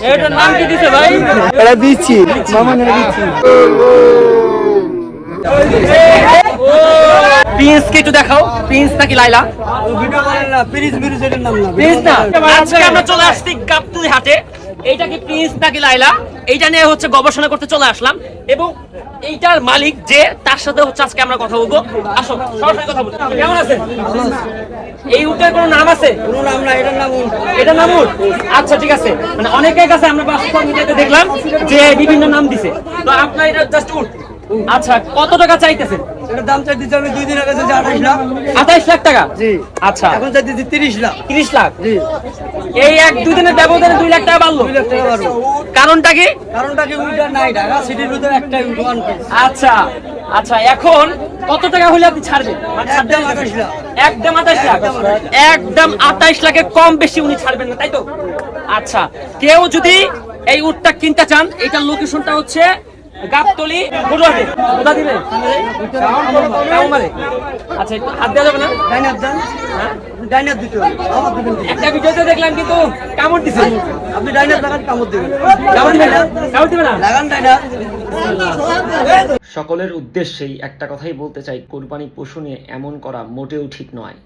এটার নাম কি দিছে ভাই? এটা দিচ্ছি মামা না দিচ্ছি। প্রিন্স কে একটু দেখাও, প্রিন্স নাকি লাইলা? ভিডিও করেন না, প্রিন্স এর নাম না। প্রিন্স না। আজকে আমরা চলে আসছি গাবতলী হাটে। এইটা কি প্রিন্স নাকি লাইলা, এইটা নিয়ে হচ্ছে গবেষণা করতে চলে আসলাম। এবং এইটার মালিক যে, তার সাথে হচ্ছে আজকে আমরা কথা বলবো। আসো সরাসরি কথা বলবো। কেমন আছেন? এই উটের কোনো নাম আছে? কোনো নাম না, এটার নাম উট। এটা নাম উট? আচ্ছা ঠিক আছে। মানে অনেকের কাছে আমরা সোশ্যাল মিডিয়াতে দেখলাম যে বিভিন্ন নাম দিছে, তো আপনার এটা জাস্ট উট। আচ্ছা, কত টাকা চাইতেছেন? এটার দাম চাই দিতে আমি 2 দিন আগে চাইছি 28 লাখ। 28 লাখ টাকা? জি। আচ্ছা, এখন চাই দিচ্ছি 30 লাখ। 30 লাখ? জি। এই 1-2 দিনের ব্যবধানে 2 লাখ টাকা বাড়লো। 2 লাখ টাকা বাড়বে। কারণটা কি? কারণটা কি, উইটার নাই, ঢাকা সিটির ভিতরে একটাই উট, ওয়ান পিস। আচ্ছা আচ্ছা, এখন কত টাকা হলে আপনি ছাড়বেন? একদম 28 লাখ। একদম 28 লাখ? একদম 28 লাখের কম বেশি উনি ছাড়বেন না, তাই তো? আচ্ছা, কেউ যদি এই উটটা কিনতে চান, এটার লোকেশনটা হচ্ছে গাবতলী বড়ুয়াহাটে। কোথা দিবে? কাউমারে। আচ্ছা, একটু হাত দেওয়া যাবে না? ডাইনার দেন। হ্যাঁ? ডাইনার দিতে হবে। আমার দিবেন কি? একটা ভিডিওতে দেখলাম কিন্তু কামড় দিছে। আপনি ডাইনার লাগান, কামড় দিবেন। কামড় দিবে না? কামড় দিবে না? লাগান ডাইনার। সকলের উদ্দেশ্যেই একটা কথাই বলতে চাই, কোরবানি পশু নিয়ে এমন করা মোটেও ঠিক নয়।